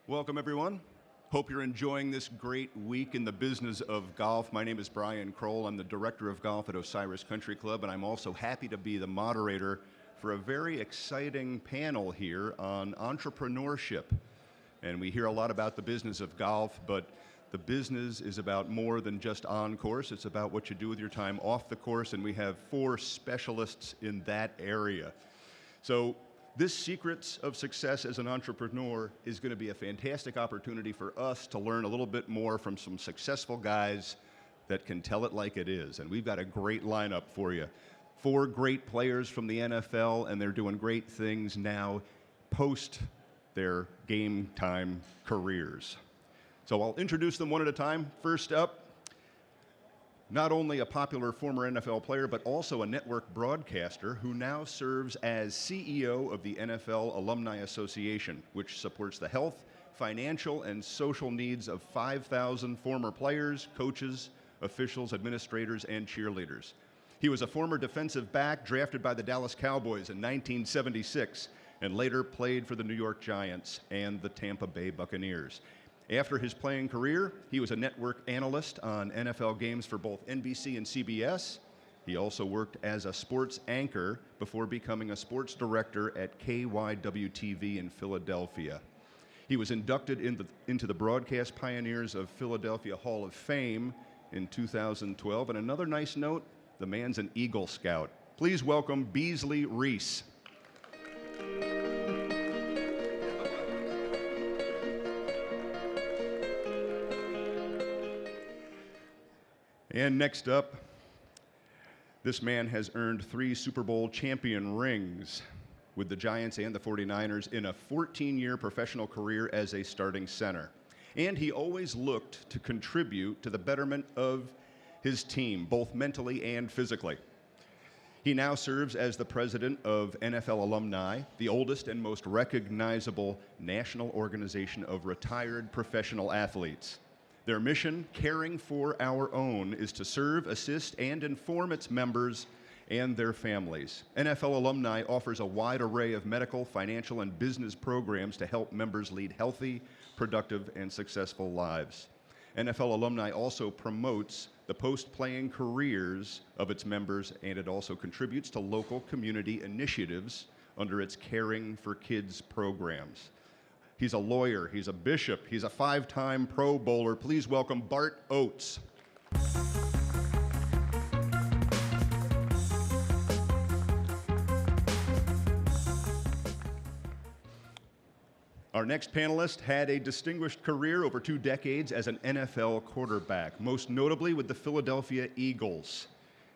Welcome, everyone. Hope you're enjoying this great week in the business of golf. My name is Brian Kroll. I'm the director of golf at Osiris Country Club, and I'm also happy to be the moderator for a very exciting panel here on entrepreneurship. And we hear a lot about the business of golf, but the business is about more than just on course. It's about what you do with your time off the course, and we have 4 specialists in that area. So this Secrets of Success as an Entrepreneur is going to be a fantastic opportunity for us to learn a little bit more from some successful guys that can tell it like it is. And we've got a great lineup for you. 4 great players from the NFL, and they're doing great things now post their game time careers. So I'll introduce them one at a time. First up, not only a popular former NFL player, but also a network broadcaster who now serves as CEO of the NFL Alumni Association, which supports the health, financial, and social needs of 5,000 former players, coaches, officials, administrators, and cheerleaders. He was a former defensive back drafted by the Dallas Cowboys in 1976 and later played for the New York Giants and the Tampa Bay Buccaneers. After his playing career, he was a network analyst on NFL games for both NBC and CBS. He also worked as a sports anchor before becoming a sports director at KYW-TV in Philadelphia. He was inducted into the Broadcast Pioneers of Philadelphia Hall of Fame in 2012. And another nice note, the man's an Eagle Scout. Please welcome Beasley Reese. And next up, this man has earned 3 Super Bowl champion rings with the Giants and the 49ers in a 14-year professional career as a starting center. And he always looked to contribute to the betterment of his team, both mentally and physically. He now serves as the president of NFL Alumni, the oldest and most recognizable national organization of retired professional athletes. Their mission, caring for our own, is to serve, assist, and inform its members and their families. NFL Alumni offers a wide array of medical, financial, and business programs to help members lead healthy, productive, and successful lives. NFL Alumni also promotes the post-playing careers of its members, and it also contributes to local community initiatives under its Caring for Kids programs. He's a lawyer, he's a bishop, he's a 5-time Pro Bowler. Please welcome Bart Oates. Our next panelist had a distinguished career over 2 decades as an NFL quarterback, most notably with the Philadelphia Eagles.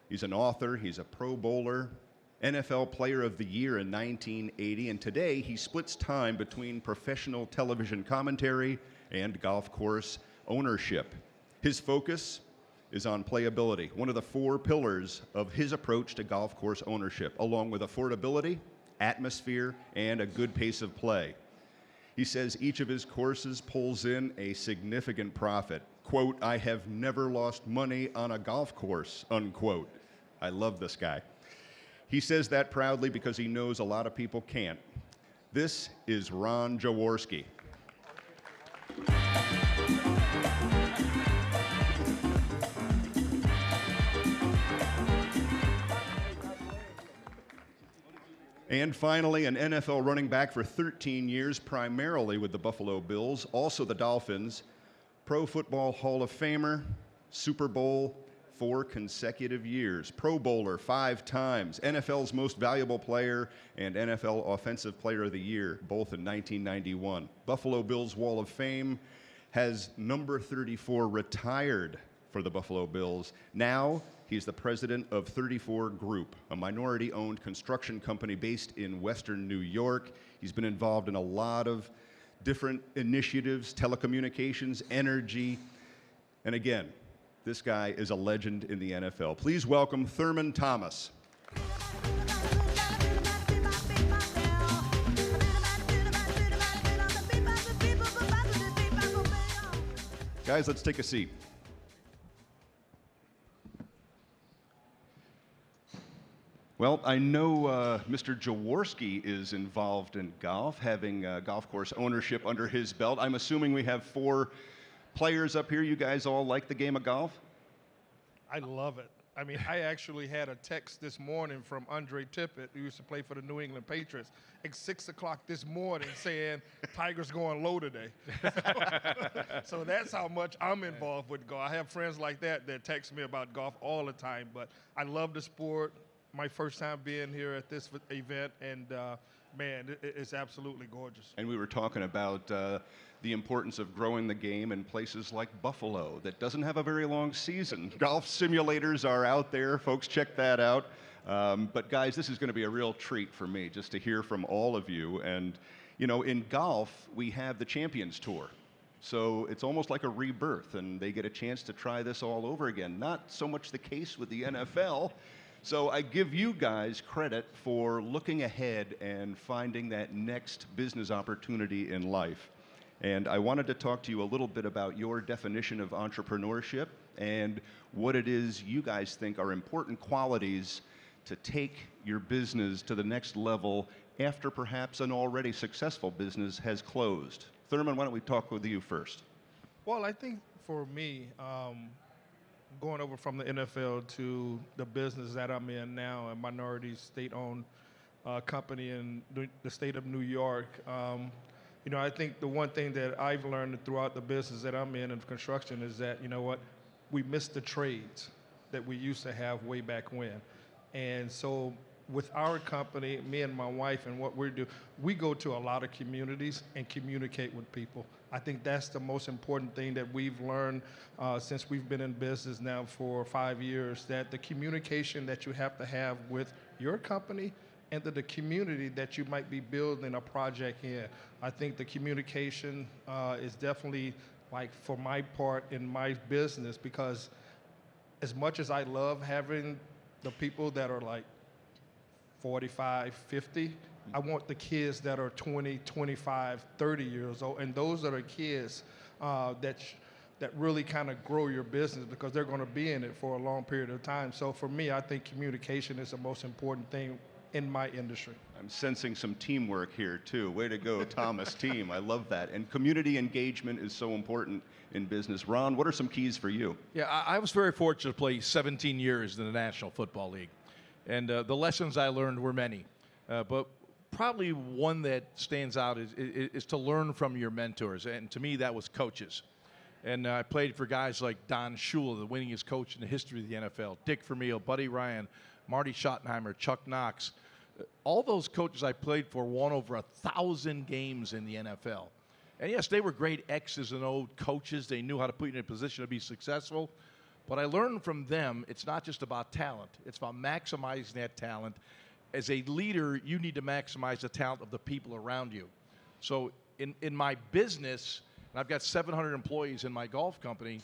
He's an author, he's a Pro Bowler, NFL Player of the Year in 1980, and today he splits time between professional television commentary and golf course ownership. His focus is on playability, one of the 4 pillars of his approach to golf course ownership, along with affordability, atmosphere, and a good pace of play. He says each of his courses pulls in a significant profit. Quote, "I have never lost money on a golf course," unquote. I love this guy. He says that proudly because he knows a lot of people can't. This is Ron Jaworski. And finally, an NFL running back for 13 years, primarily with the Buffalo Bills, also the Dolphins, Pro Football Hall of Famer, Super Bowl 4 consecutive years, Pro Bowler 5 times, NFL's Most Valuable Player, and NFL Offensive Player of the Year, both in 1991. Buffalo Bills Wall of Fame has number 34 retired for the Buffalo Bills. Now, he's the president of 34 Group, a minority-owned construction company based in Western New York. He's been involved in a lot of different initiatives, telecommunications, energy, and again, this guy is a legend in the NFL. Please welcome Thurman Thomas. Guys, let's take a seat. Well, I know Mr. Jaworski is involved in golf, having golf course ownership under his belt. I'm assuming we have 4 players up here. You guys all like the game of golf? I love it. I mean, I actually had a text this morning from Andre Tippett, who used to play for the New England Patriots, at 6 o'clock this morning saying, Tiger's going low today. So that's how much I'm involved with golf. I have friends like that text me about golf all the time, but I love the sport. My first time being here at this event, and man, it's absolutely gorgeous. And we were talking about the importance of growing the game in places like Buffalo that doesn't have a very long season. Golf simulators are out there. Folks, check that out. But guys, this is going to be a real treat for me just to hear from all of you. And, you know, in golf, we have the Champions Tour. So it's almost like a rebirth, and they get a chance to try this all over again. Not so much the case with the NFL. So I give you guys credit for looking ahead and finding that next business opportunity in life. And I wanted to talk to you a little bit about your definition of entrepreneurship and what it is you guys think are important qualities to take your business to the next level after perhaps an already successful business has closed. Thurman, why don't we talk with you first? Well, I think for me, going over from the NFL to the business that I'm in now, a minority state-owned company in the state of New York, you know, I think the one thing that I've learned throughout the business that I'm in construction is that, you know what, we miss the trades that we used to have way back when. And so with our company, me and my wife and what we do, we go to a lot of communities and communicate with people. I think that's the most important thing that we've learned since we've been in business now for 5 years, that the communication that you have to have with your company and the community that you might be building a project in. I think the communication is definitely, like, for my part in my business, because as much as I love having the people that are like 45, 50, I want the kids that are 20, 25, 30 years old, and those are the kids that really kind of grow your business, because they're going to be in it for a long period of time. So for me, I think communication is the most important thing in my industry. I'm sensing some teamwork here too. Way to go, Thomas team. I love that. And community engagement is so important in business. Ron, what are some keys for you? Yeah, I was very fortunate to play 17 years in the National Football League. And the lessons I learned were many. But probably one that stands out is to learn from your mentors. And to me, that was coaches. And I played for guys like Don Shula, the winningest coach in the history of the NFL, Dick Vermeil, Buddy Ryan, Marty Schottenheimer, Chuck Knox. All those coaches I played for won over 1,000 games in the NFL. And yes, they were great X's and O's coaches. They knew how to put you in a position to be successful. But I learned from them, it's not just about talent. It's about maximizing that talent. As a leader, you need to maximize the talent of the people around you. So in my business, and I've got 700 employees in my golf company,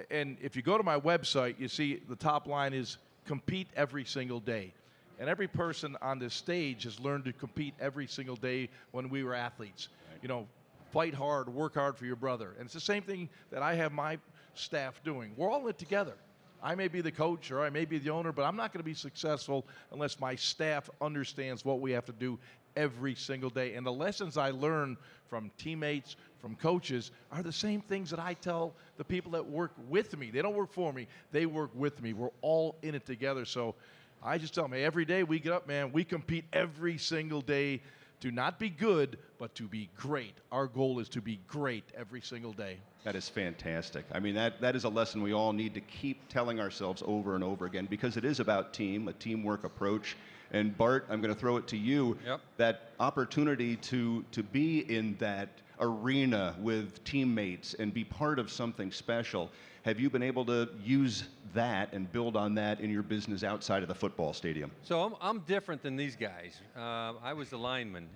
and if you go to my website, you see the top line is compete every single day. And every person on this stage has learned to compete every single day when we were athletes. You know, fight hard, work hard for your brother. And it's the same thing that I have my staff doing. We're all in it together. I may be the coach or I may be the owner, but I'm not going to be successful unless my staff understands what we have to do every single day. And the lessons I learn from teammates, from coaches, are the same things that I tell the people that work with me. They don't work for me. They work with me. We're all in it together. So I just tell them, hey, every day we get up, man, we compete every single day to not be good, but to be great. Our goal is to be great every single day. That is fantastic. I mean, that is a lesson we all need to keep telling ourselves over and over again, because it is about team, a teamwork approach. And Bart, I'm going to throw it to you. Yep. That opportunity to be in that arena with teammates and be part of something special. Have you been able to use that and build on that in your business outside of the football stadium? So I'm different than these guys. I was the lineman.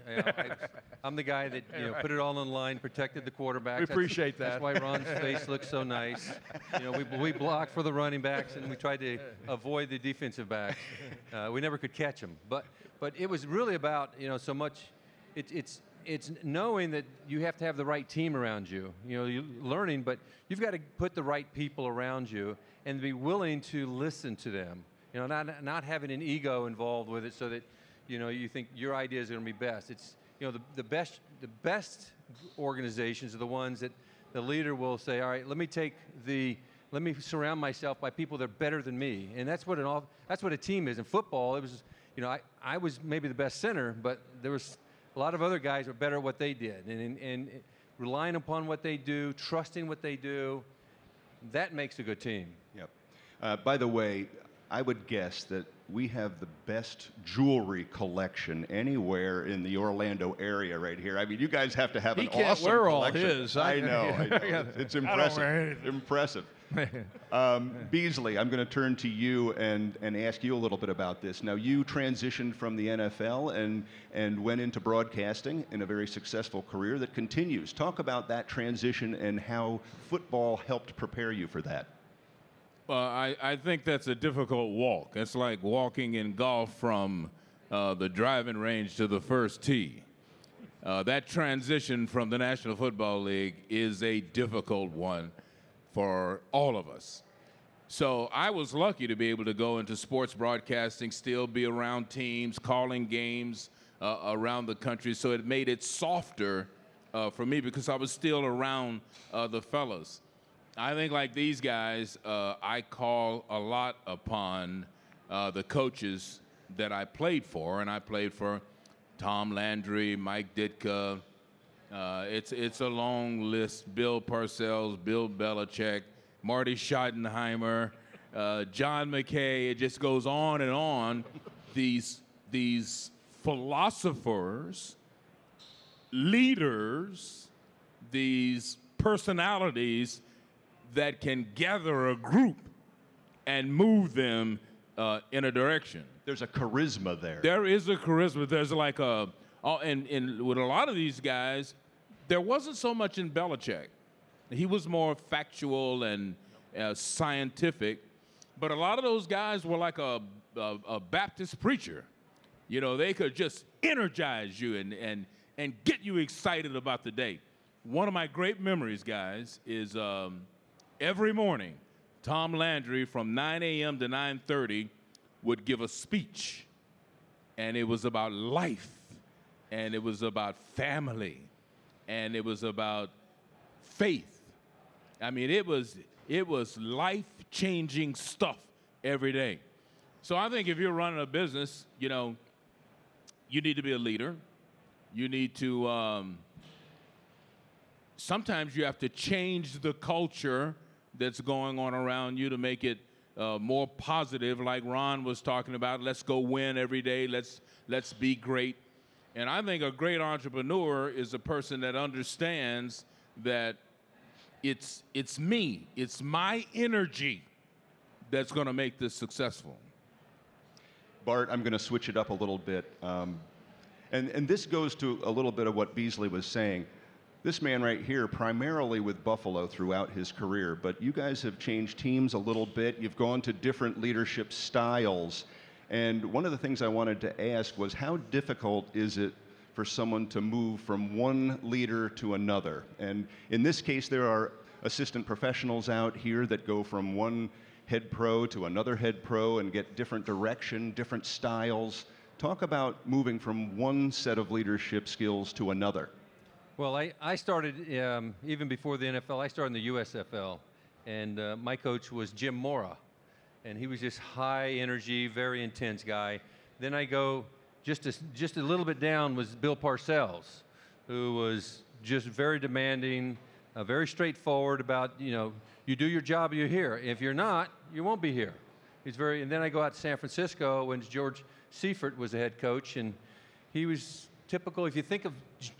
I'm the guy that put it all on the line, protected the quarterback. We appreciate that. That's why Ron's face looks so nice. We blocked for the running backs and we tried to avoid the defensive backs. We never could catch them. But it was really about so much. It's knowing that you have to have the right team around you. You're learning, but you've got to put the right people around you and be willing to listen to them You know, not having an ego involved with it, so that, you know, you think your idea is going to be best. It's, you know, the best organizations are the ones that the leader will say, all right, let me surround myself by people that are better than me, and that's what a team is. In football, it was, you know, I was maybe the best center, but there was a lot of other guys who were better at what they did, and relying upon what they do, trusting what they do, that makes a good team. Yep. By the way, I would guess that we have the best jewelry collection anywhere in the Orlando area right here. I mean, you guys have to have an can't awesome wear all collection. his. I know. It's impressive. wear anything. Impressive. Beasley, I'm going to turn to you and ask you a little bit about this. Now, you transitioned from the NFL and went into broadcasting in a very successful career that continues. Talk about that transition and how football helped prepare you for that. Well, I think that's a difficult walk. It's like walking in golf from the driving range to the first tee. That transition from the National Football League is a difficult one for all of us. So I was lucky to be able to go into sports broadcasting, still be around teams, calling games around the country. So it made it softer for me because I was still around the fellas. I think like these guys, I call a lot upon the coaches that I played for, and I played for Tom Landry, Mike Ditka. It's a long list. Bill Parcells, Bill Belichick, Marty Schottenheimer, John McKay. It just goes on and on. These philosophers, leaders, these personalities that can gather a group and move them in a direction. There's a charisma there. There is a charisma. There's like and with a lot of these guys, there wasn't so much in Belichick. He was more factual and scientific, but a lot of those guys were like a Baptist preacher. You know, they could just energize you and get you excited about the day. One of my great memories, guys, is every morning, Tom Landry from 9 a.m. to 9:30 would give a speech, and it was about life, and it was about family, and it was about faith. I mean, it was life-changing stuff every day. So I think if you're running a business, you know, you need to be a leader. You need to sometimes you have to change the culture that's going on around you to make it more positive, like Ron was talking about. Let's go win every day. Let's be great. And I think a great entrepreneur is a person that understands that it's me, it's my energy that's going to make this successful. Bart, I'm going to switch it up a little bit. And this goes to a little bit of what Beasley was saying. This man right here, primarily with Buffalo throughout his career, but you guys have changed teams a little bit. You've gone to different leadership styles. And one of the things I wanted to ask was, how difficult is it for someone to move from one leader to another? And in this case, there are assistant professionals out here that go from one head pro to another head pro and get different direction, different styles. Talk about moving from one set of leadership skills to another. Well, I started, even before the NFL, I started in the USFL, and my coach was Jim Mora, and he was just high energy, very intense guy. Then I go just a little bit down was Bill Parcells, who was just very demanding, very straightforward about, you know, you do your job, you're here. If you're not, you won't be here. And then I go out to San Francisco when George Seifert was the head coach, and he was typical. If you think of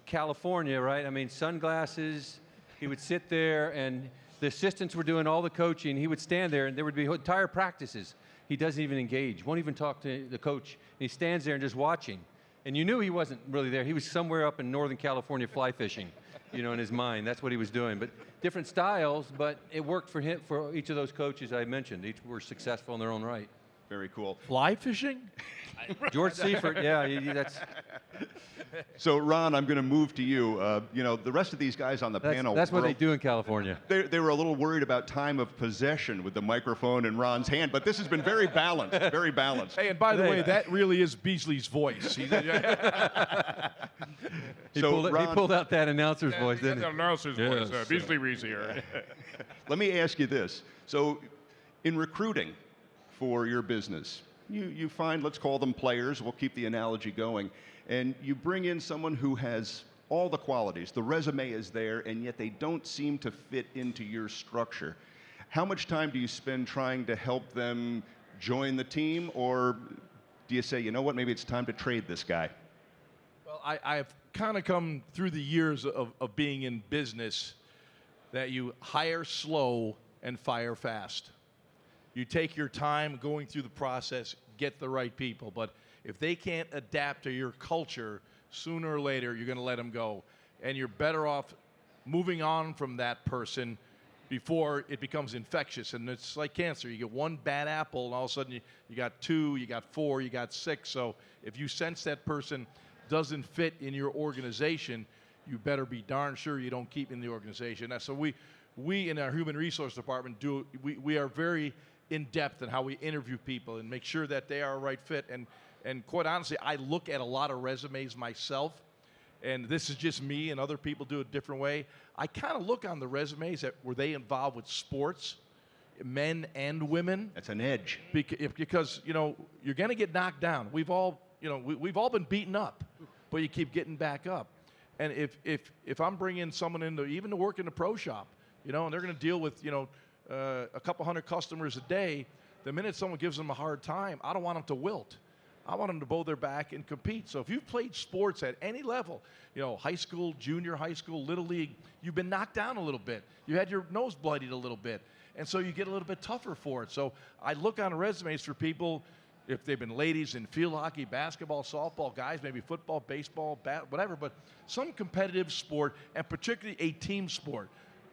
California, right? I mean, sunglasses. He would sit there, and the assistants were doing all the coaching. He would stand there, and there would be entire practices. He doesn't even engage, won't even talk to the coach. He stands there and just watching. And you knew he wasn't really there. He was somewhere up in Northern California fly fishing, you know, in his mind. That's what he was doing. But different styles, but it worked for him, for each of those coaches I mentioned. Each were successful in their own right. Very cool. Fly fishing? George Seifert, yeah, that's. So, Ron, I'm going to move to you. You know, the rest of these guys on the panel. That's what they do in California. They were a little worried about time of possession with the microphone in Ron's hand, but this has been very balanced, very balanced. Hey, and by the way, that really is Beasley's voice. He So, Ron, pulled out that announcer's voice, didn't he? The announcer's voice. Yes. Beasley Reese here. let me ask you this. So, in recruiting for your business, you find, let's call them players, we'll keep the analogy going, and you bring in someone who has all the qualities, the resume is there, and yet they don't seem to fit into your structure. How much time do you spend trying to help them join the team, or do you say, you know what, maybe it's time to trade this guy? Well, I've kind of come through the years of being in business that you hire slow and fire fast. You take your time going through the process, get the right people. But if they can't adapt to your culture, sooner or later, you're going to let them go. And you're better off moving on from that person before it becomes infectious. And it's like cancer. You get one bad apple, and all of a sudden you got 2, you got 4, you got 6. So if you sense that person doesn't fit in your organization, you better be darn sure you don't keep in the organization. So we in our human resource department we are very in depth in how we interview people and make sure that they are a right fit. And quite honestly, I look at a lot of resumes myself, and this is just me, and other people do it a different way. I kind of look on the resumes that were they involved with sports, men and women. That's an edge. Because you know, you're going to get knocked down. We've all been beaten up, but you keep getting back up. And if I'm bringing someone even to work in the pro shop, you know, and they're going to deal with, you know, a couple hundred customers a day, the minute someone gives them a hard time, I don't want them to wilt. I want them to bow their back and compete. So if you've played sports at any level, you know, high school, junior high school, little league, you've been knocked down a little bit. You had your nose bloodied a little bit. And so you get a little bit tougher for it. So I look on resumes for people, if they've been ladies in field hockey, basketball, softball, guys, maybe football, baseball, whatever, but some competitive sport, and particularly a team sport.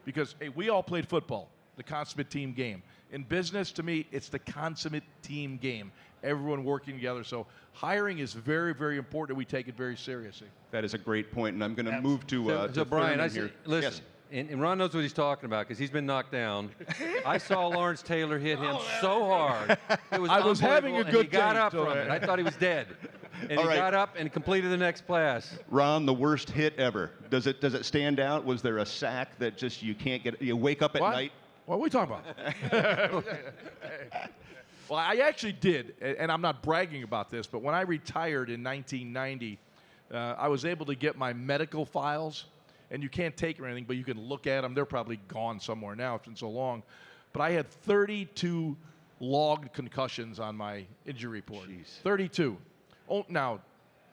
Because, hey, we all played football, the consummate team game. In business, to me, it's the consummate team game. Everyone working together. So hiring is very, very important. We take it very seriously. That is a great point, and I'm going to move to So Brian, Thurman here. listen, Yes. and Ron knows what he's talking about because he's been knocked down. I saw Lawrence Taylor hit him so hard. It was I was having a unbelievable, and good he got day, up so- from it. I thought he was dead. And All he right. got up and completed the next pass. Ron, the worst hit ever. Does it stand out? Was there a sack that just you can't get? You wake up at What? night. What are we talking about? Well, I actually did, and I'm not bragging about this, but when I retired in 1990, I was able to get my medical files, and you can't take them or anything, but you can look at them. They're probably gone somewhere now. It's been so long. But I had 32 logged concussions on my injury report. Jeez. 32. Oh, now,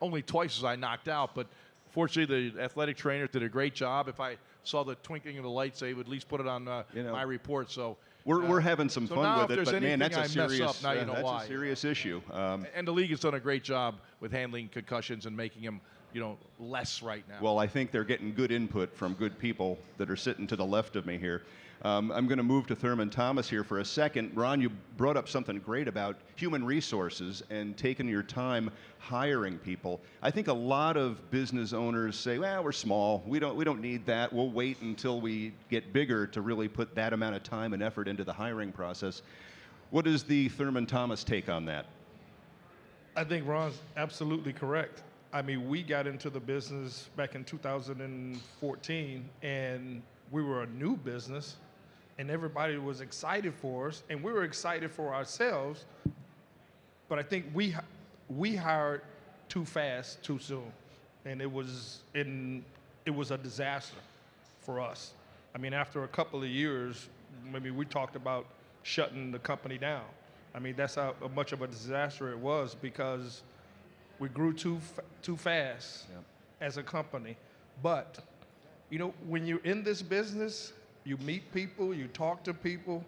only twice as I knocked out, but fortunately the athletic trainers did a great job. If I saw the twinkling of the lights, they would at least put it on my report. So We're having some so fun now with if it, there's but man, anything that's a I mess serious up, now you know that's why. a serious issue. and the league has done a great job with handling concussions and making them, you know, less right now. Well, I think they're getting good input from good people that are sitting to the left of me here. I'm going to move to Thurman Thomas here for a second. Ron, you brought up something great about human resources and taking your time hiring people. I think a lot of business owners say, well, we're small. We don't need that. We'll wait until we get bigger to really put that amount of time and effort into the hiring process. What is the Thurman Thomas take on that? I think Ron's absolutely correct. I mean, we got into the business back in 2014, and we were a new business, and everybody was excited for us, and we were excited for ourselves. But I think we hired too fast, too soon, and it was a disaster for us. I mean, after a couple of years, maybe we talked about shutting the company down. I mean, that's how much of a disaster it was because we grew too fast as a company. But, you know, when you're in this business, you meet people, you talk to people,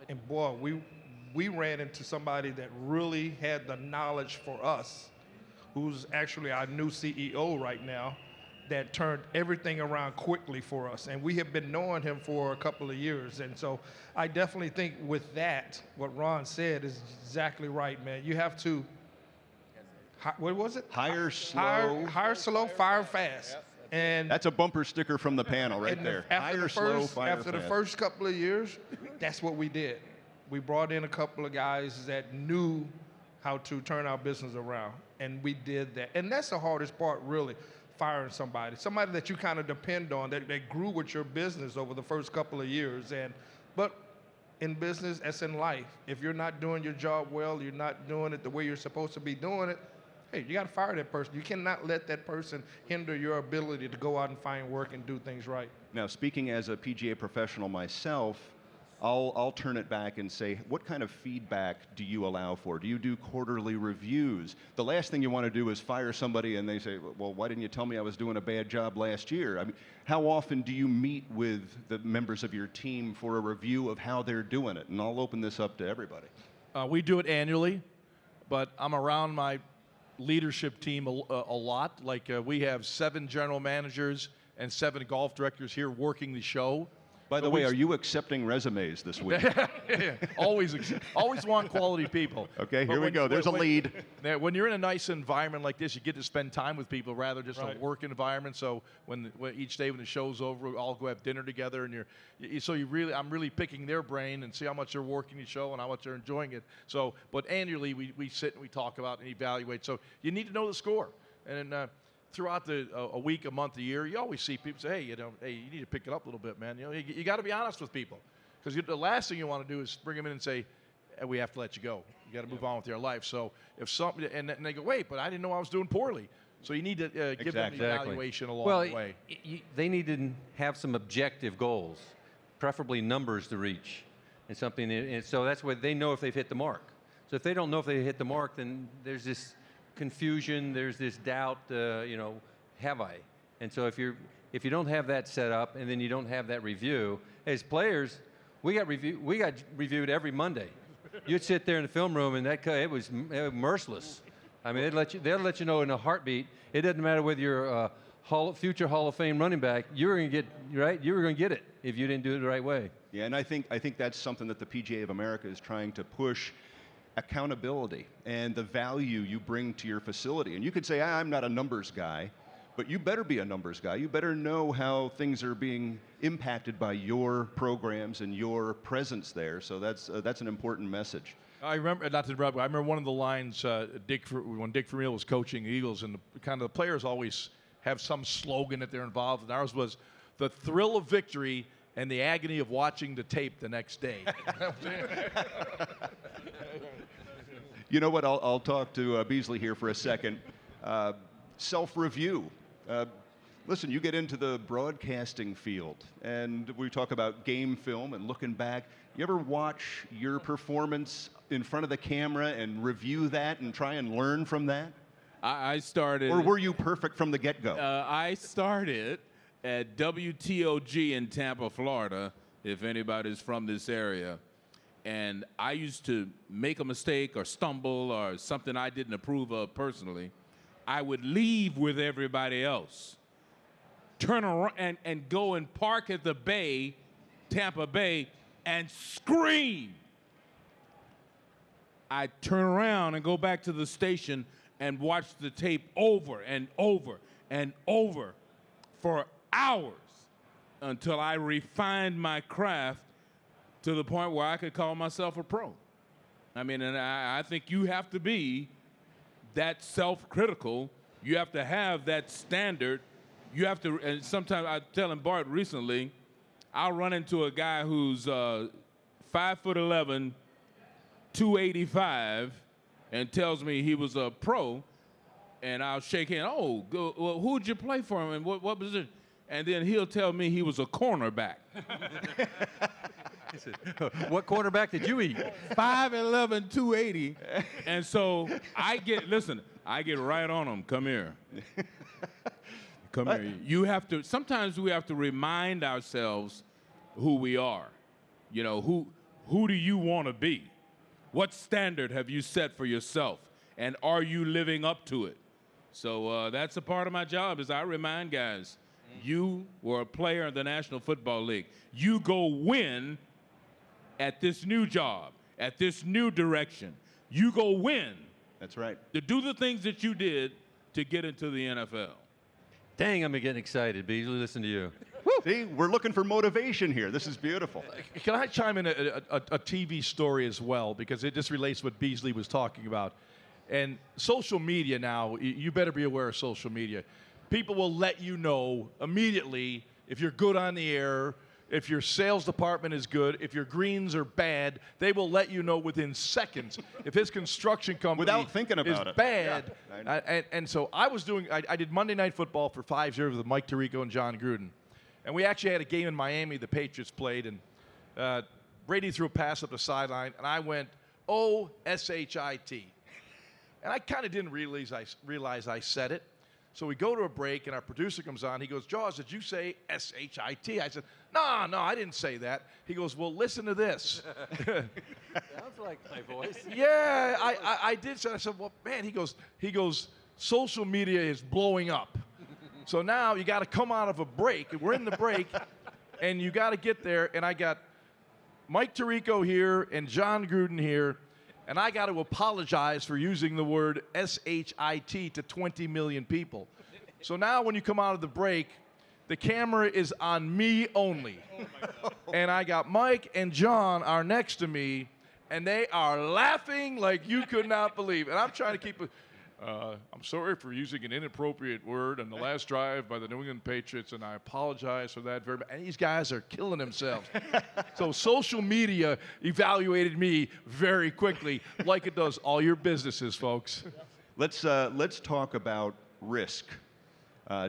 and boy, we ran into somebody that really had the knowledge for us, who's actually our new CEO right now, that turned everything around quickly for us. And we have been knowing him for a couple of years. And so I definitely think with that, what Ron said is exactly right, man. You have to What was it? Hire slow. Hire slow, fire fast. And That's a bumper sticker from the panel right and there. After, Hire the slow, first, fire after the fast. first couple of years, that's what we did. We brought in a couple of guys that knew how to turn our business around, and we did that. And that's the hardest part, really, firing somebody that you kind of depend on, that grew with your business over the first couple of years. But in business, as in life, if you're not doing your job well, you're not doing it the way you're supposed to be doing it, hey, you got to fire that person. You cannot let that person hinder your ability to go out and find work and do things right. Now, speaking as a PGA professional myself, I'll turn it back and say, what kind of feedback do you allow for? Do you do quarterly reviews? The last thing you want to do is fire somebody and they say, well, why didn't you tell me I was doing a bad job last year? I mean, how often do you meet with the members of your team for a review of how they're doing it? And I'll open this up to everybody. We do it annually, but I'm around my leadership team a lot. Like we have 7 general managers and 7 golf directors here working the show. By the way, are you accepting resumes this week? Yeah, always want quality people. Okay, here we go. There's a lead. When you're in a nice environment like this, you get to spend time with people rather than just a work environment. So when each day when the show's over, we all go have dinner together, and I'm really picking their brain and see how much they're working the show and how much they're enjoying it. So, but annually we sit and we talk about and evaluate. So you need to know the score, and throughout a week, a month, a year, you always see people say, hey, you need to pick it up a little bit, man. You got to be honest with people, because the last thing you want to do is bring them in and say, hey, we have to let you go. You got to move on with your life. So if something, and they go, wait, but I didn't know I was doing poorly. So you need to give them the evaluation along the way. They need to have some objective goals, preferably numbers to reach, and something. And so that's where they know if they've hit the mark. So if they don't know if they hit the mark, then there's this confusion, there's this doubt, have I? And so if you don't have that set up and then you don't have that review, as players, we got reviewed every Monday. You'd sit there in the film room and it was merciless. I mean, they'll let you know in a heartbeat. It doesn't matter whether you're a future Hall of Fame running back, you were going to get you were going to get it if you didn't do it the right way. Yeah, and I think that's something that the PGA of America is trying to push. Accountability and the value you bring to your facility. And you could say, I'm not a numbers guy, but you better be a numbers guy. You better know how things are being impacted by your programs and your presence there. So that's an important message. I remember, not to interrupt, I remember one of the lines when Dick Vermeil was coaching the Eagles, and the players always have some slogan that they're involved in. Ours was the thrill of victory and the agony of watching the tape the next day. You know what? I'll talk to Beasley here for a second. Self-review. Listen, you get into the broadcasting field, and we talk about game film and looking back. You ever watch your performance in front of the camera and review that and try and learn from that? I started. Or were you perfect from the get-go? I started at WTOG in Tampa, Florida, if anybody's from this area. And I used to make a mistake or stumble or something I didn't approve of personally. I would leave with everybody else, turn around and go and park at the Bay, Tampa Bay, and scream. I'd turn around and go back to the station and watch the tape over and over and over for hours until I refined my craft to the point where I could call myself a pro. I mean, and I think you have to be that self-critical. You have to have that standard. You have to, and sometimes I was telling Bart recently, I'll run into a guy who's 5'11", 285, and tells me he was a pro, and I'll shake hands. Oh, well, who'd you play for him, and what position? And then he'll tell me he was a cornerback. What quarterback did you eat? 5'11", 280. And so I get right on him. Come here. Come here. Sometimes we have to remind ourselves who we are. You know, who do you want to be? What standard have you set for yourself? And are you living up to it? So that's a part of my job is I remind guys, you were a player in the National Football League. You go win at this new job, at this new direction. You go win. That's right. to do the things that you did to get into the NFL. Dang, I'm getting excited, Beasley. Listen to you. See, we're looking for motivation here. This is beautiful. Can I chime in a TV story as well? Because it just relates to what Beasley was talking about. And social media now, you better be aware of social media. People will let you know immediately if you're good on the air, if your sales department is good, if your greens are bad. They will let you know within seconds if his construction company Without thinking about is it. bad. Yeah. And so I did Monday Night Football for 5 years with Mike Tirico and John Gruden. And we actually had a game in Miami the Patriots played, and Brady threw a pass up the sideline, and I went, O-S-H-I-T. And I kind of didn't realize I said it. So we go to a break, and our producer comes on. He goes, Jaws, did you say S-H-I-T? I said, no, I didn't say that. He goes, well, listen to this. Sounds like my voice. Yeah, I did say. I said, well, man, he goes, social media is blowing up. So now you got to come out of a break. We're in the break, and you got to get there. And I got Mike Tirico here and John Gruden here, and I got to apologize for using the word S-H-I-T to 20 million people. So now when you come out of the break, the camera is on me only. And I got Mike and John are next to me, and they are laughing like you could not believe. And I'm trying to keep it. I'm sorry for using an inappropriate word on the last drive by the New England Patriots, and I apologize for that very much. And these guys are killing themselves. So social media evaluated me very quickly, like it does all your businesses, folks. Let's talk about risk,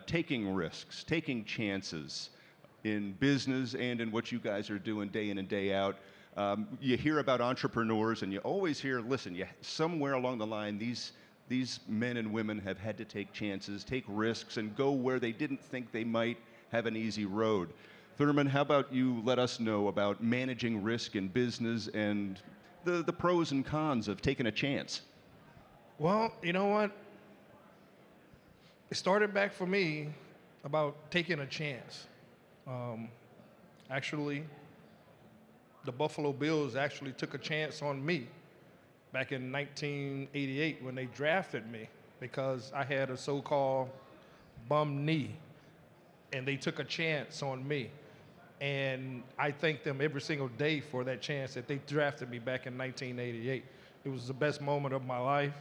taking risks, taking chances in business and in what you guys are doing day in and day out. You hear about entrepreneurs, and you always hear, listen, somewhere along the line, these men and women have had to take chances, take risks, and go where they didn't think they might have an easy road. Thurman, how about you let us know about managing risk in business and the pros and cons of taking a chance? Well, you know what? It started back for me about taking a chance. Actually, the Buffalo Bills actually took a chance on me back in 1988 when they drafted me because I had a so-called bum knee, and they took a chance on me. And I thank them every single day for that chance that they drafted me back in 1988. It was the best moment of my life.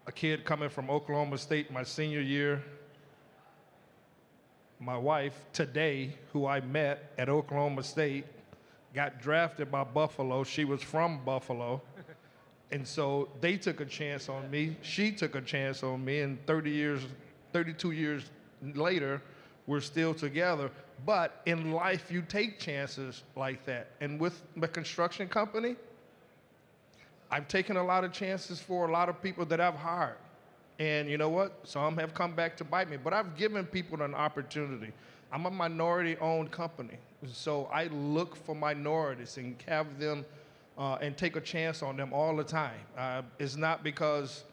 A kid coming from Oklahoma State my senior year. My wife today, who I met at Oklahoma State, got drafted by Buffalo. She was from Buffalo. And so they took a chance on me. She took a chance on me, and 32 years later, we're still together. But in life, you take chances like that. And with the construction company, I've taken a lot of chances for a lot of people that I've hired. And you know what? Some have come back to bite me, but I've given people an opportunity. I'm a minority-owned company, so I look for minorities and have them and take a chance on them all the time. It's not because,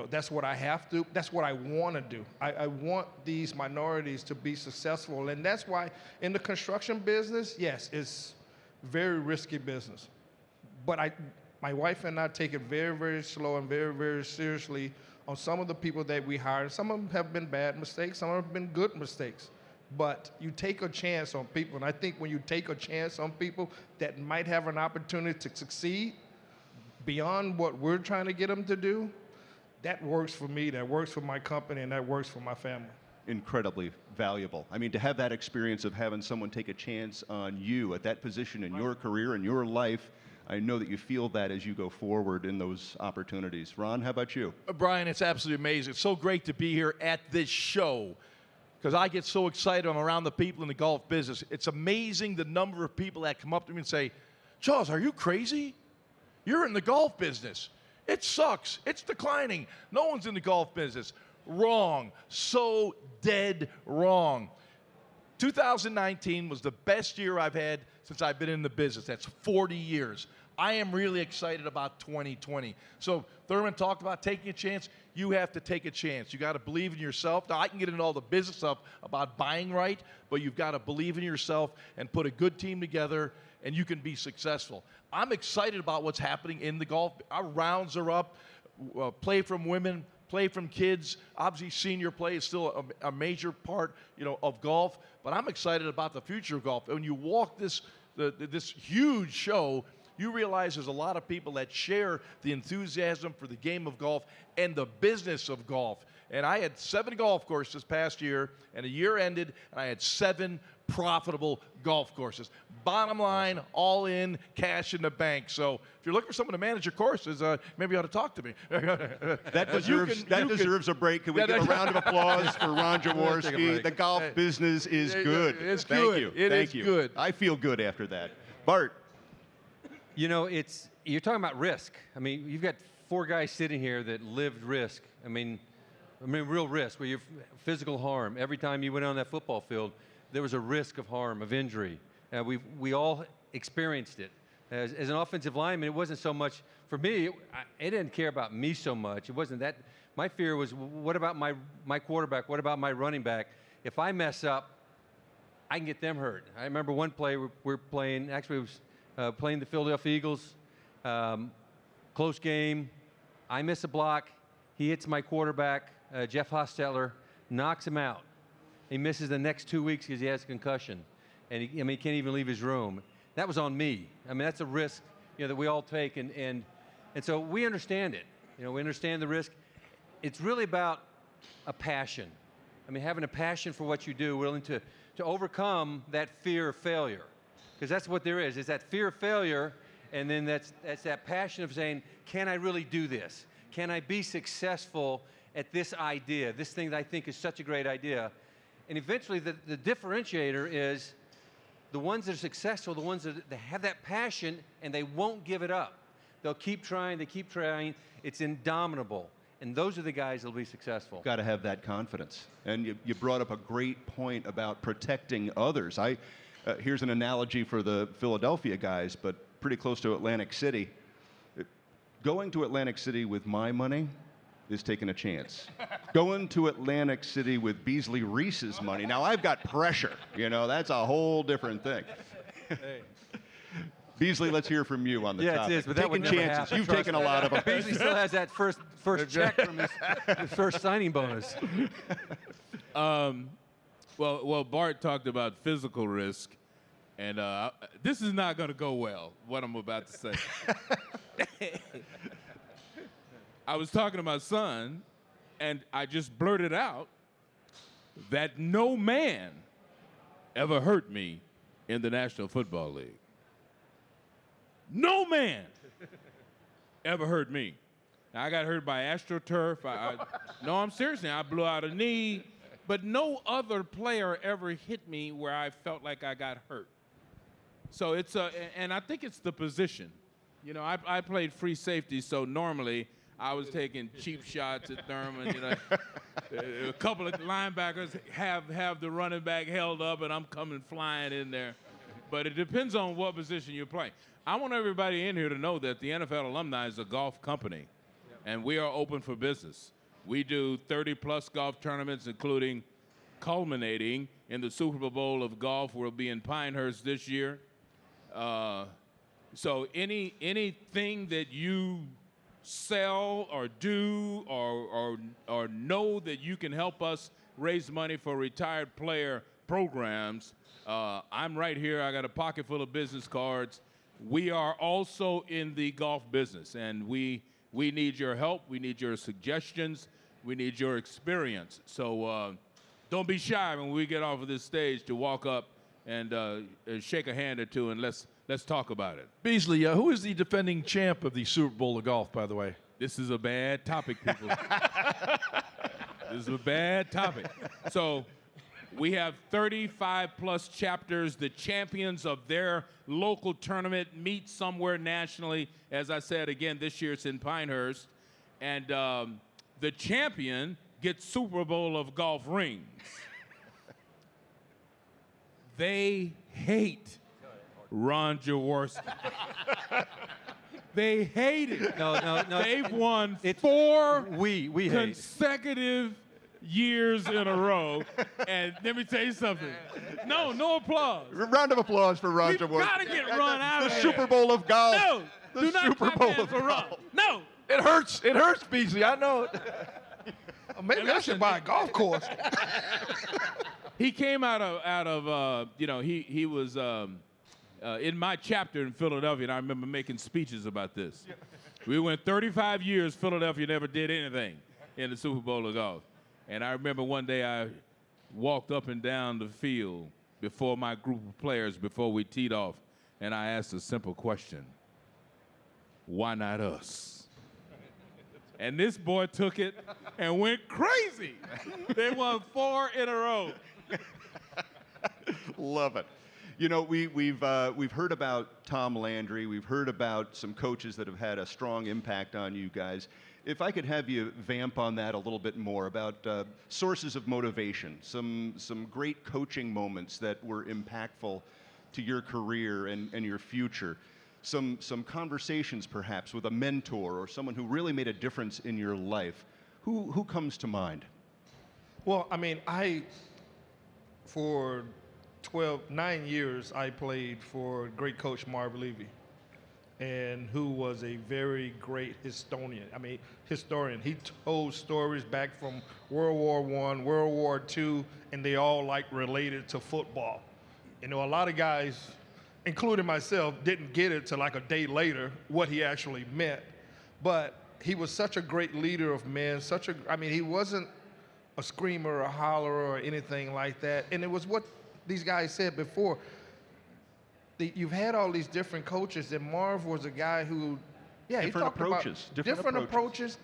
that's what I have to. That's what I want to do. I want these minorities to be successful, and that's why in the construction business, yes, it's very risky business. But my wife and I take it very, very slow and very, very seriously on some of the people that we hire. Some of them have been bad mistakes. Some have been good mistakes. But you take a chance on people, and I think when you take a chance on people that might have an opportunity to succeed beyond what we're trying to get them to do, that works for me, that works for my company, and that works for my family. Incredibly valuable. I mean, to have that experience of having someone take a chance on you at that position in your career, in your life, I know that you feel that as you go forward in those opportunities. Ron, how about you? Brian, it's absolutely amazing. It's so great to be here at this show, because I get so excited. I'm around the people in the golf business. It's amazing the number of people that come up to me and say, Charles, are you crazy? You're in the golf business. It sucks. It's declining. No one's in the golf business. Wrong. So dead wrong. 2019 was the best year I've had since I've been in the business. That's 40 years. I am really excited about 2020. So Thurman talked about taking a chance. You have to take a chance. You got to believe in yourself. Now, I can get into all the business stuff about buying right, but you've got to believe in yourself and put a good team together, and you can be successful. I'm excited about what's happening in the golf. Our rounds are up. play from women, play from kids. Obviously, senior play is still a major part, of golf. But I'm excited about the future of golf. When you walk this huge show, you realize there's a lot of people that share the enthusiasm for the game of golf and the business of golf. And I had 7 golf courses this past year, and a year ended, and I had 7 profitable golf courses. Bottom line, all in, cash in the bank. So if you're looking for someone to manage your courses, maybe you ought to talk to me. That deserves a break. Can we give a round of applause for Ron Jaworski? The golf business is good. It's Thank good. you. It Thank is you. good. I feel good after that. Bart. You're talking about risk. I mean, you've got 4 guys sitting here that lived risk. I mean, real risk, where you're physical harm. Every time you went on that football field, there was a risk of harm, of injury. We all experienced it. As an offensive lineman, it wasn't so much, for me, it didn't care about me so much. It wasn't that. My fear was, what about my quarterback? What about my running back? If I mess up, I can get them hurt. I remember one play we're playing, actually it was playing the Philadelphia Eagles, close game. I miss a block. He hits my quarterback, Jeff Hostetler, knocks him out. He misses the next 2 weeks because he has a concussion, and he can't even leave his room. That was on me. I mean, that's a risk, that we all take, and so we understand it. We understand the risk. It's really about a passion. I mean, having a passion for what you do, willing to overcome that fear of failure, because that's what there is that fear of failure, and then that's that passion of saying, can I really do this? Can I be successful at this idea, this thing that I think is such a great idea? And eventually, the differentiator is the ones that are successful, the ones that have that passion, and they won't give it up. They'll keep trying, It's indomitable. And those are the guys that will be successful. Got to have that confidence. And you brought up a great point about protecting others. Here's an analogy for the Philadelphia guys, but pretty close to Atlantic City. Going to Atlantic City with my money is taking a chance. Going to Atlantic City with Beasley Reese's money, now I've got pressure. That's a whole different thing. Hey. Beasley, let's hear from you on the topic. Yeah, it is, but that would taking never chances. happen. You've taken a lot of them. Beasley still has that first check from his first signing bonus. Well, Bart talked about physical risk, and this is not going to go well, what I'm about to say. I was talking to my son, and I just blurted out that no man ever hurt me in the National Football League. No man ever hurt me. Now, I got hurt by AstroTurf. No, I'm serious. I blew out a knee, but no other player ever hit me where I felt like I got hurt. So and I think it's the position. I played free safety, so normally I was taking cheap shots at Thurman. A couple of linebackers have the running back held up, and I'm coming flying in there. But it depends on what position you're playing. I want everybody in here to know that the NFL Alumni is a golf company, and we are open for business. We do 30-plus golf tournaments, including culminating in the Super Bowl of golf. We'll be in Pinehurst this year. So anything that you sell or do or know that you can help us raise money for retired player programs, I'm right here. I got a pocket full of business cards. We are also in the golf business, and we need your help. We need your suggestions. We need your experience. So don't be shy when we get off of this stage to walk up and shake a hand or two, and let's talk about it. Beasley, who is the defending champ of the Super Bowl of golf, by the way? This is a bad topic, people. This is a bad topic. So we have 35-plus chapters. The champions of their local tournament meet somewhere nationally. As I said, again, this year it's in Pinehurst. And the champion gets Super Bowl of golf rings. They hate Ron Jaworski. They hate it. No. They've won four we hate. consecutive years in a row. And let me tell you something. No applause. Round of applause for Ron We've Jaworski. got to get Ron out the of there. Super Bowl of golf. No, The do not Super clap Bowl hands of for Ron. golf. No, It hurts. It hurts, Beasley. I know it. Maybe I should buy a golf course. He came out of he was in my chapter in Philadelphia, and I remember making speeches about this. We went 35 years, Philadelphia never did anything in the Super Bowl of golf. And I remember one day I walked up and down the field before my group of players before we teed off, and I asked a simple question: why not us? And this boy took it and went crazy. They won 4 in a row. Love it. You know, we've heard about Tom Landry. We've heard about some coaches that have had a strong impact on you guys. If I could have you vamp on that a little bit more about sources of motivation, some great coaching moments that were impactful to your career and your future. Some conversations perhaps with a mentor or someone who really made a difference in your life. Who comes to mind? Well, I mean, for 9 years, I played for great coach Marv Levy, and who was a very great historian. He told stories back from World War I, World War II, and they all like related to football. You know, a lot of guys, including myself, didn't get it till like a day later what he actually meant. But he was such a great leader of men, he wasn't a screamer or a hollerer or anything like that. And it was what these guys said before. You've had all these different coaches, and Marv was a guy who, he talked about different approaches,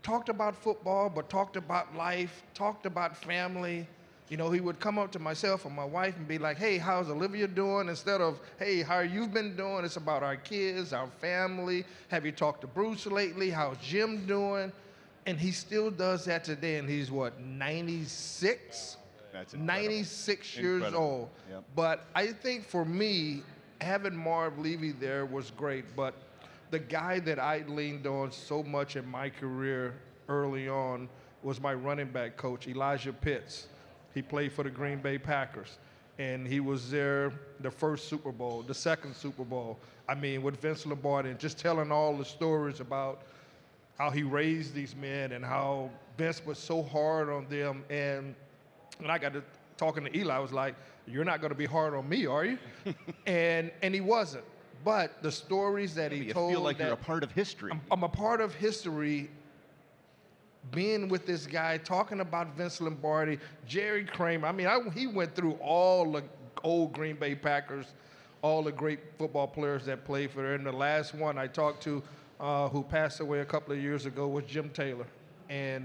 talked about football, but talked about life, talked about family. You know, he would come up to myself and my wife and be like, hey, how's Olivia doing? Instead of, hey, how you been doing? It's about our kids, our family. Have you talked to Bruce lately? How's Jim doing? And he still does that today, and he's, 96? That's incredible. 96 years old. Yep. But I think for me, having Marv Levy there was great. But the guy that I leaned on so much in my career early on was my running back coach, Elijah Pitts. He played for the Green Bay Packers, and he was there the first Super Bowl, the second Super Bowl. With Vince Lombardi, and just telling all the stories about how he raised these men and how Vince was so hard on them. And when I got to talking to Eli, I was like, you're not going to be hard on me, are you? and he wasn't. But the stories that he told. You feel like you're a part of history. I'm a part of history. Being with this guy, talking about Vince Lombardi, Jerry Kramer. He went through all the old Green Bay Packers, all the great football players that played for them. And the last one I talked to, who passed away a couple of years ago, was Jim Taylor, and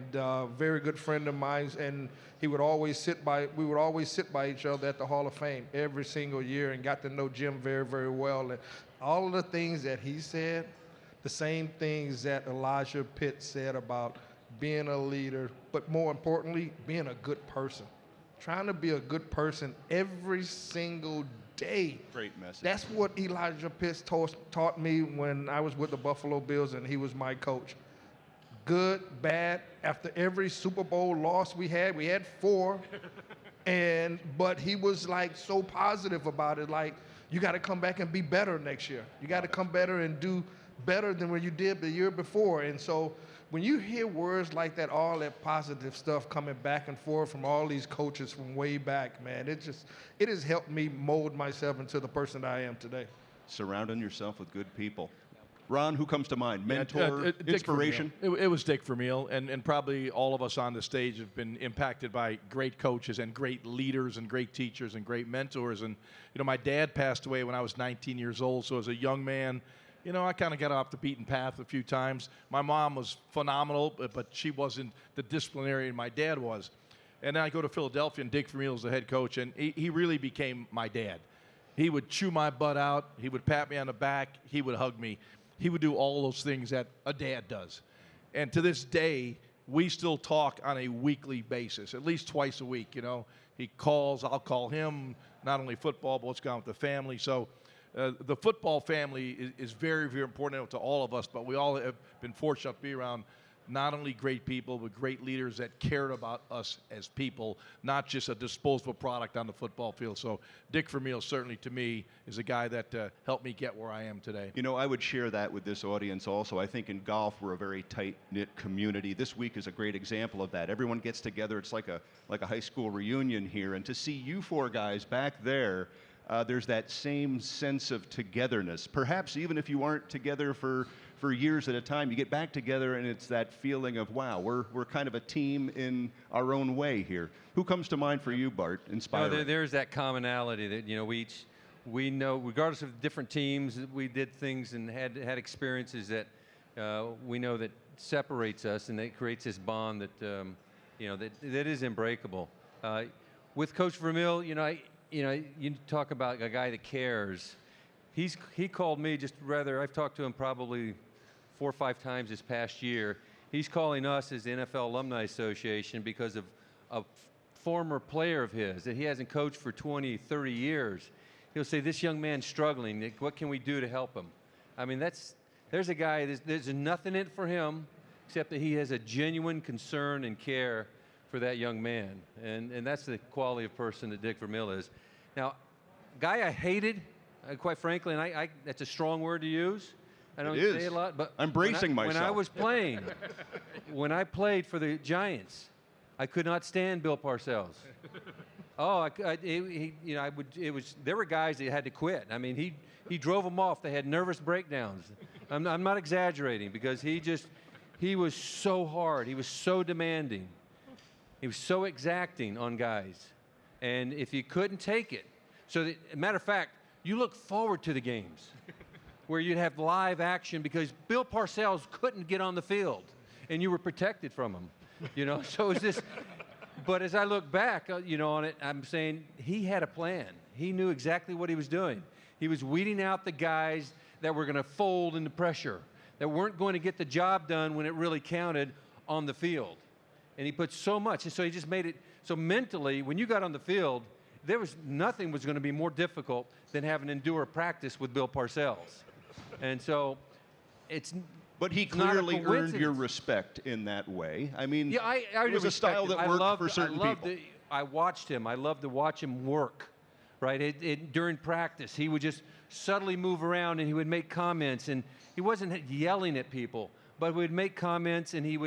very good friend of mine. And we would always sit by each other at the Hall of Fame every single year, and got to know Jim very, very well. And all of the things that he said, the same things that Elijah Pitt said about being a leader, but more importantly, being a good person. Trying to be a good person every single day. Great message. That's what Elijah Pitts taught me when I was with the Buffalo Bills and he was my coach. Good, bad. After every Super Bowl loss we had 4. But he was like so positive about it. Like, you got to come back and be better next year. You got to come better and do better than what you did the year before. And so when you hear words like that, all that positive stuff coming back and forth from all these coaches from way back, man, it has helped me mold myself into the person I am today. Surrounding yourself with good people. Ron, who comes to mind? Mentor, Dick inspiration? Vermeil. It was Dick Vermeil, and probably all of us on the stage have been impacted by great coaches and great leaders and great teachers and great mentors. And, my dad passed away when I was 19 years old, so as a young man, I kind of got off the beaten path a few times. My mom was phenomenal, but she wasn't the disciplinarian my dad was. And then I go to Philadelphia, and Dick Vermeil is the head coach, and he really became my dad. He would chew my butt out. He would pat me on the back. He would hug me. He would do all those things that a dad does. And to this day, we still talk on a weekly basis, at least twice a week. He calls, I'll call him, not only football, but what's going on with the family. So the football family is very, very important to all of us, but we all have been fortunate to be around not only great people, but great leaders that cared about us as people, not just a disposable product on the football field. So Dick Vermeil certainly, to me, is a guy that helped me get where I am today. You know, I would share that with this audience also. I think in golf, we're a very tight-knit community. This week is a great example of that. Everyone gets together. It's like a high school reunion here. And to see you four guys back there, there's that same sense of togetherness. Perhaps even if you aren't together for years at a time, you get back together and it's that feeling of, wow, we're kind of a team in our own way here. Who comes to mind for you, Bart? Inspiring. No, there's that commonality that, you know, we know, regardless of different teams, we did things and had experiences that we know that separates us, and that creates this bond that you know, that is unbreakable. With Coach Vermeil, you talk about a guy that cares. He called me I've talked to him probably 4 or 5 times this past year. He's calling us as the NFL Alumni Association because of a former player of his that he hasn't coached for 20, 30 years. He'll say, this young man's struggling. What can we do to help him? I mean, there's a guy, there's nothing in it for him except that he has a genuine concern and care for that young man. And that's the quality of person that Dick Vermeil is. Now, guy I hated, quite frankly, and that's a strong word to use. I don't say it a lot, but I'm bracing myself. When I was playing, when I played for the Giants, I could not stand Bill Parcells. Oh, there were guys that had to quit. I mean, he drove them off. They had nervous breakdowns. I'm not exaggerating, because he was so hard. He was so demanding. He was so exacting on guys. And if you couldn't take it, matter of fact, you look forward to the games where you'd have live action because Bill Parcells couldn't get on the field and you were protected from him, So it's this, but as I look back, on it, I'm saying he had a plan. He knew exactly what he was doing. He was weeding out the guys that were going to fold into pressure, that weren't going to get the job done when it really counted on the field. And he put so much, and so he just made it, so mentally, when you got on the field, nothing was going to be more difficult than having to endure practice with Bill Parcells. And so But he clearly earned your respect in that way. I mean, yeah, it was a style that worked for certain people. I watched him. I loved to watch him work, right? During practice, he would just subtly move around and he would make comments. And he wasn't yelling at people, but he would make comments and you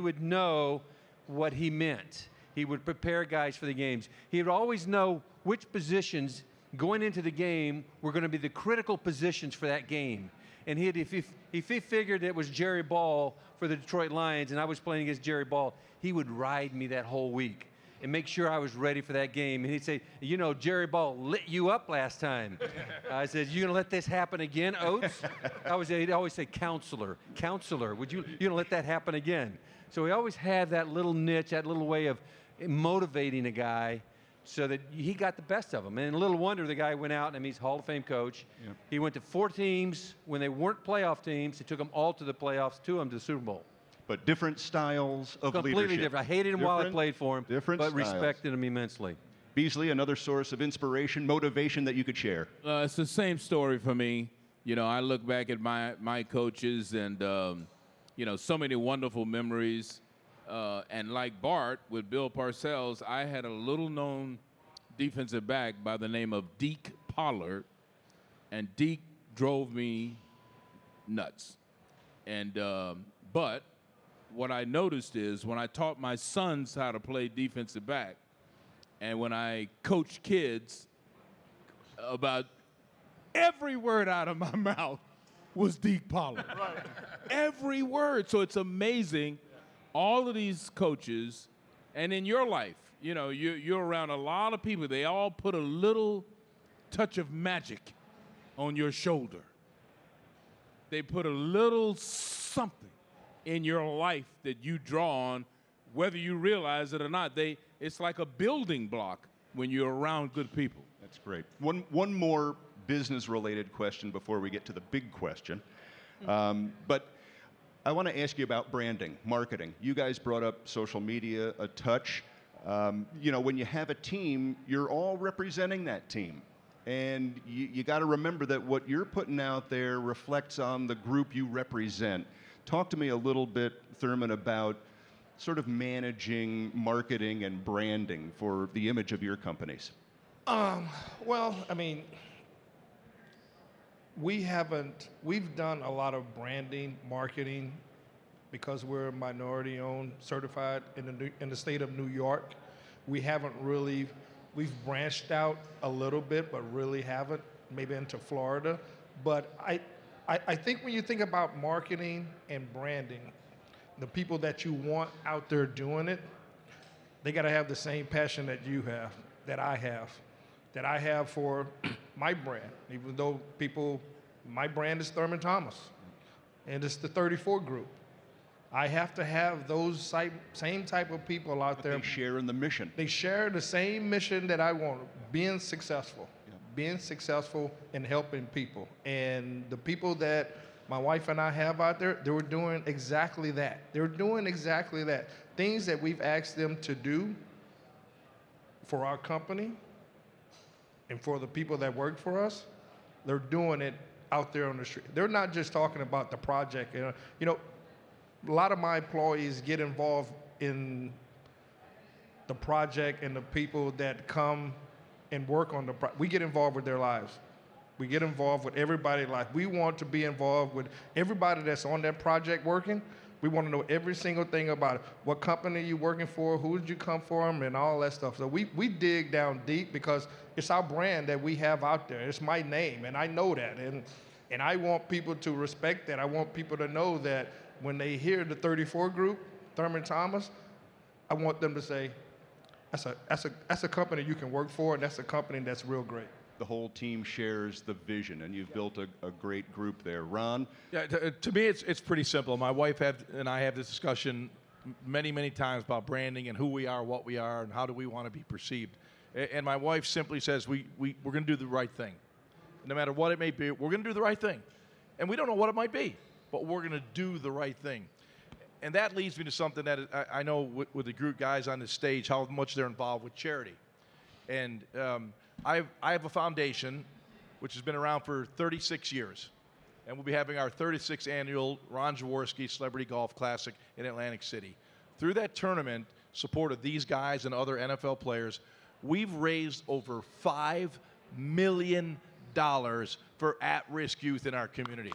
would know what he meant. He would prepare guys for the games. He would always know which positions going into the game were going to be the critical positions for that game. And if he figured it was Jerry Ball for the Detroit Lions and I was playing against Jerry Ball, he would ride me that whole week and make sure I was ready for that game. And he'd say, Jerry Ball lit you up last time. I said, you gonna let this happen again, Oates? He'd always say, counselor, you gonna let that happen again? So he always had that little niche, that little way of motivating a guy so that he got the best of him. And little wonder the guy went out, and he's a Hall of Fame coach. Yep. He went to 4 teams. When they weren't playoff teams, he took them all to the playoffs, 2 of them to the Super Bowl. But different styles of leadership. Completely different. I hated him while I played for him, but respected him immensely. Beasley, another source of inspiration, motivation that you could share. It's the same story for me. I look back at my coaches and, so many wonderful memories. And like Bart, with Bill Parcells, I had a little-known defensive back by the name of Deke Pollard, and Deke drove me nuts. And but what I noticed is when I taught my sons how to play defensive back, and when I coached kids, about every word out of my mouth was Deke Pollard. Right. Every word. So it's amazing. All of these coaches, and in your life, you're around a lot of people. They all put a little touch of magic on your shoulder. They put a little something in your life that you draw on, whether you realize it or not. It's like a building block when you're around good people. That's great. One more business-related question before we get to the big question. But I want to ask you about branding, marketing. You guys brought up social media a touch. When you have a team, you're all representing that team. And you got to remember that what you're putting out there reflects on the group you represent. Talk to me a little bit, Thurman, about sort of managing marketing and branding for the image of your companies. Well, I mean, we've done a lot of branding, marketing, because we're minority-owned, certified in the state of New York. We've branched out a little bit, but really haven't, maybe into Florida. But I think when you think about marketing and branding, the people that you want out there doing it, they got to have the same passion that you have, that I have for my brand. Even though my brand is Thurman Thomas, and it's the 34 group. I have to have those same type of people out there. They share in the mission. They share the same mission that I want, being successful. Yeah. Being successful and helping people. And the people that my wife and I have out there, they were doing exactly that. They were doing exactly that. Things that we've asked them to do for our company and for the people that work for us, they're doing it out there on the street. They're not just talking about the project. You know, a lot of my employees get involved in the project and the people that come and work on the project. We get involved with their lives. We get involved with everybody's life. We want to be involved with everybody that's on that project working. We want to know every single thing about it. What company you working for, who did you come from, and all that stuff. So we dig down deep because it's our brand that we have out there. It's my name, and I know that. And I want people to respect that. I want people to know that when they hear the 34 group, Thurman Thomas, I want them to say, that's a company you can work for, and that's a company that's real great. The whole team shares the vision, and you've built a great group there. Ron? Yeah, to me, it's pretty simple. My wife and I have this discussion many, many times about branding and who we are, what we are, and how do we want to be perceived. And my wife simply says, we're going to do the right thing. No matter what it may be, we're going to do the right thing. And we don't know what it might be, but we're going to do the right thing. And that leads me to something that I know with the group guys on the stage, how much they're involved with charity. And I have a foundation which has been around for 36 years. And we'll be having our 36th annual Ron Jaworski Celebrity Golf Classic in Atlantic City. Through that tournament, support of these guys and other NFL players, we've raised over $5 million for at-risk youth in our community.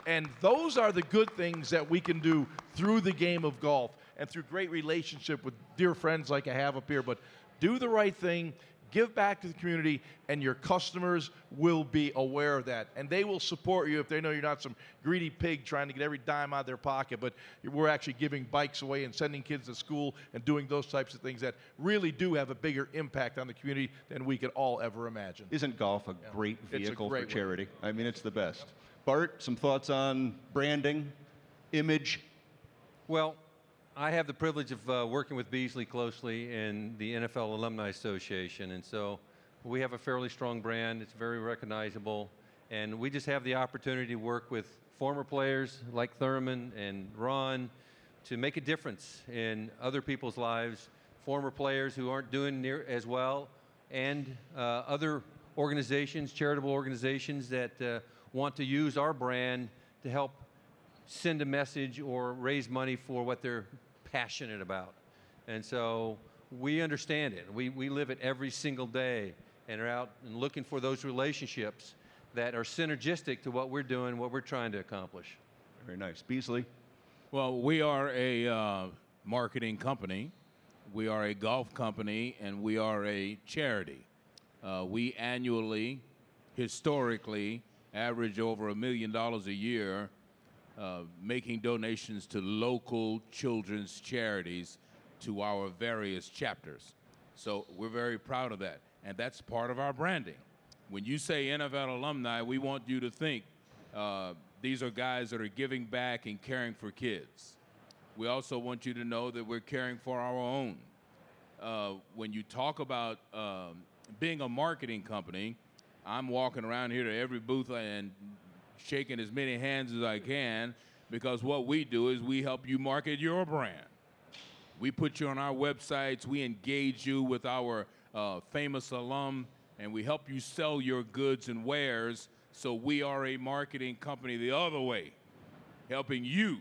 And those are the good things that we can do through the game of golf and through great relationship with dear friends like I have up here. But do the right thing, give back to the community, and your customers will be aware of that. And they will support you if they know you're not some greedy pig trying to get every dime out of their pocket, but we're actually giving bikes away and sending kids to school and doing those types of things that really do have a bigger impact on the community than we could all ever imagine. Isn't golf a great vehicle for charity? Way. I mean, it's the best. Bart, some thoughts on branding, image? Well, I have the privilege of working with Beasley closely in the NFL Alumni Association, and so we have a fairly strong brand. It's very recognizable, and we just have the opportunity to work with former players like Thurman and Ron to make a difference in other people's lives, former players who aren't doing near as well, and other organizations, charitable organizations that want to use our brand to help send a message or raise money for what they're passionate about. And so we understand it. We live it every single day and are out and looking for those relationships that are synergistic to what we're doing, what we're trying to accomplish. Very nice. Beasley? Well, we are a marketing company. We are a golf company, and we are a charity. We annually, historically, average over $1 million a year making donations to local children's charities to our various chapters. So we're very proud of that, and that's part of our branding. When you say NFL alumni, we want you to think these are guys that are giving back and caring for kids. We also want you to know that we're caring for our own. When you talk about being a marketing company, I'm walking around here to every booth and shaking as many hands as I can, because what we do is we help you market your brand. We put you on our websites, we engage you with our famous alum, and we help you sell your goods and wares. So we are a marketing company the other way, helping you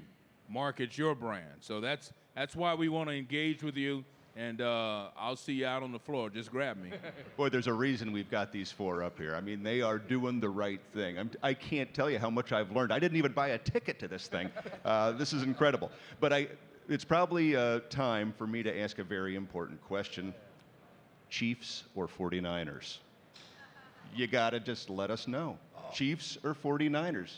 market your brand. So that's why we want to engage with you. And I'll see you out on the floor. Just grab me. Boy, there's a reason we've got these four up here. I mean, they are doing the right thing. I can't tell you how much I've learned. I didn't even buy a ticket to this thing. This is incredible. But it's probably time for me to ask a very important question. Chiefs or 49ers? You got to just let us know. Chiefs or 49ers?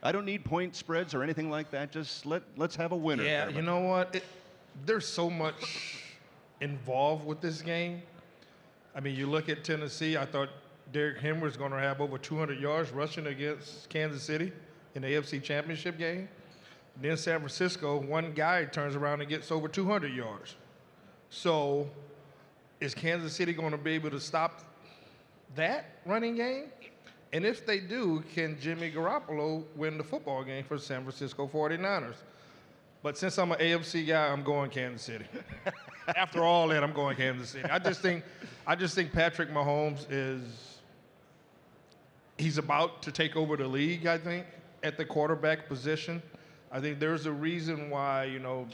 I don't need point spreads or anything like that. Just let's have a winner. Yeah, everybody. you know what? There's so much involved with this game. I mean, you look at Tennessee, I thought Derrick Henry was going to have over 200 yards rushing against Kansas City in the AFC Championship game. Then San Francisco, one guy turns around and gets over 200 yards. So is Kansas City going to be able to stop that running game? And if they do, can Jimmy Garoppolo win the football game for San Francisco 49ers? But since I'm an AFC guy, I'm going Kansas City. After all that, I'm going Kansas City. I just think Patrick Mahomes he's about to take over the league, I think, at the quarterback position. I think there's a reason why, you know,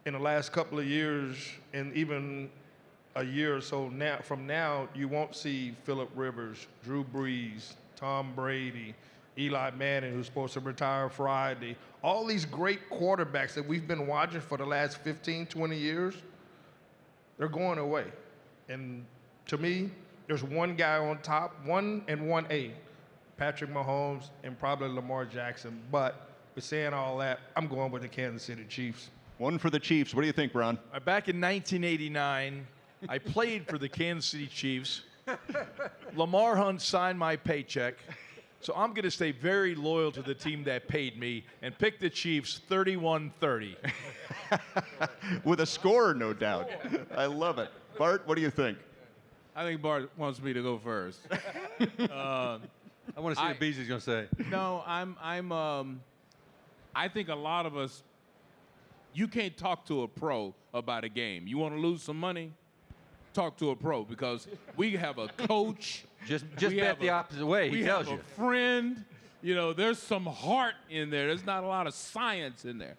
in the last couple of years, and even a year or so from now, you won't see Phillip Rivers, Drew Brees, Tom Brady, Eli Manning, who's supposed to retire Friday. All these great quarterbacks that we've been watching for the last 15, 20 years, they're going away. And to me, there's one guy on top, 1 and 1A, Patrick Mahomes and probably Lamar Jackson. But with saying all that, I'm going with the Kansas City Chiefs. One for the Chiefs. What do you think, Bron? Back in 1989, I played for the Kansas City Chiefs. Lamar Hunt signed my paycheck. So I'm going to stay very loyal to the team that paid me and pick the Chiefs 31-30. With a score, no doubt. I love it. Bart, what do you think? I think Bart wants me to go first. I want to see what Beasley's going to say. No, I think a lot of us, you can't talk to a pro about a game. You want to lose some money? Talk to a pro, because we have a coach. Just bet the opposite way. He tells you. We have a friend. You know, there's some heart in there. There's not a lot of science in there.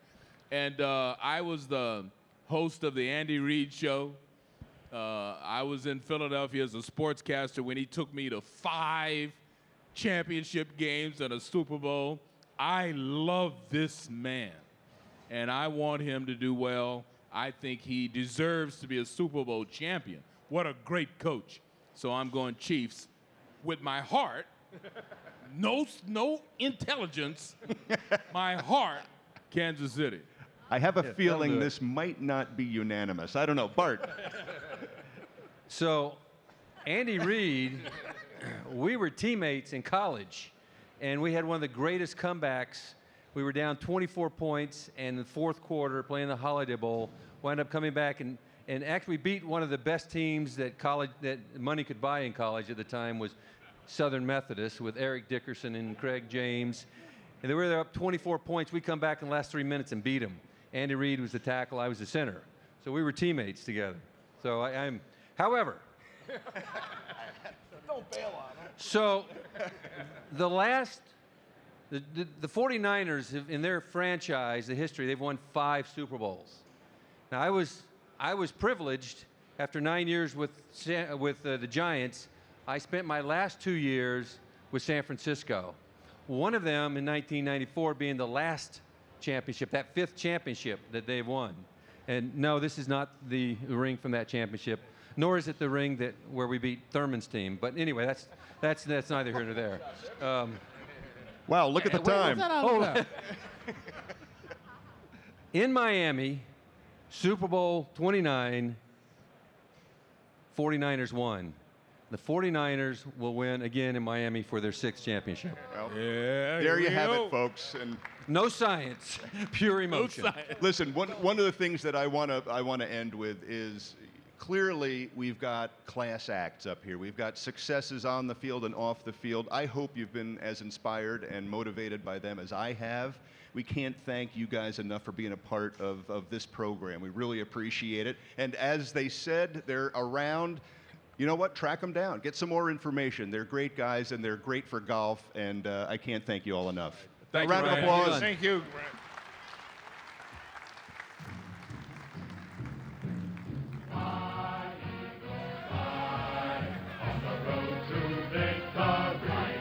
And I was the host of the Andy Reid Show. I was in Philadelphia as a sportscaster when he took me to 5 championship games and a Super Bowl. I love this man, and I want him to do well. I think he deserves to be a Super Bowl champion. What a great coach. So I'm going Chiefs with my heart. No intelligence. My heart, Kansas City. I have a feeling this might not be unanimous. I don't know. Bart. So, Andy Reid, we were teammates in college, and we had one of the greatest comebacks. We were down 24 points, and in the fourth quarter, playing the Holiday Bowl, wound up coming back and actually beat one of the best teams that money could buy in college at the time was Southern Methodist with Eric Dickerson and Craig James. And they were up 24 points. We come back in the last 3 minutes and beat them. Andy Reid was the tackle, I was the center. So we were teammates together. So however, Don't bail on him. so the 49ers have, in their franchise, the history, they've won 5 Super Bowls. Now I was privileged after 9 years with the Giants. I spent my last 2 years with San Francisco. One of them in 1994 being the last championship, that 5th championship that they've won. And no, this is not the ring from that championship, nor is it the ring where we beat Thurman's team. But anyway, that's neither here nor there. Wow, look at the time. In Miami, Super Bowl 29, 49ers won. The 49ers will win again in Miami for their 6th championship. Well, Yeah, there you have go. it, folks. And No science, pure emotion. listen, one of the things that I want to end with is clearly we've got class acts up here. We've got successes on the field and off the field. I hope you've been as inspired and motivated by them as I have. We can't thank you guys enough for being a part of this program. We really appreciate it. And as they said, they're around. You know what? Track them down. Get some more information. They're great guys, and they're great for golf, and I can't thank you all enough. Thank A round you, of Ryan. applause. Thank you, Grant.